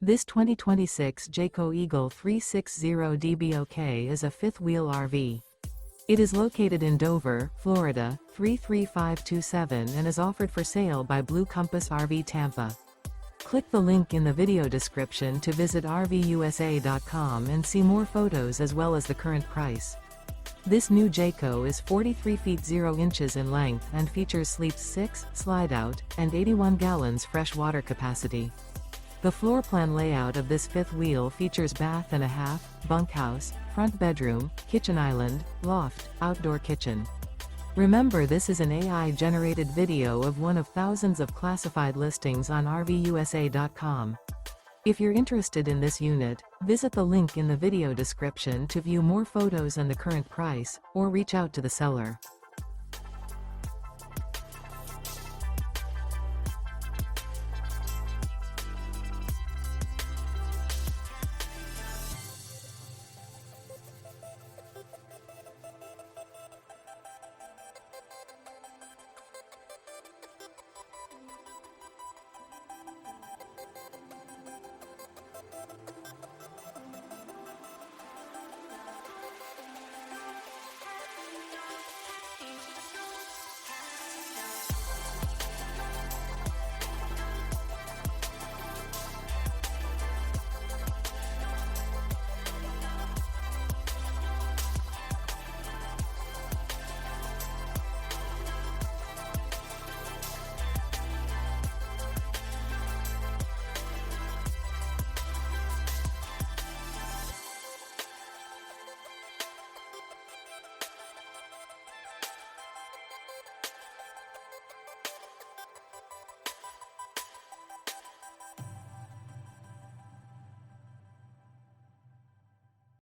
This 2026 Jayco Eagle 360 DBOK is a fifth-wheel RV. It is located in Dover, Florida, 33527 and is offered for sale by Blue Compass RV Tampa. Click the link in the video description to visit RVUSA.com and see more photos as well as the current price. This new Jayco is 43 feet 0 inches in length and features sleeps 6, slide-out, and 81 gallons fresh water capacity. The floor plan layout of this fifth wheel features bath and a half, bunkhouse, front bedroom, kitchen island, loft, outdoor kitchen. Remember, this is an AI-generated video of one of thousands of classified listings on RVUSA.com. If you're interested in this unit, visit the link in the video description to view more photos and the current price, or reach out to the seller.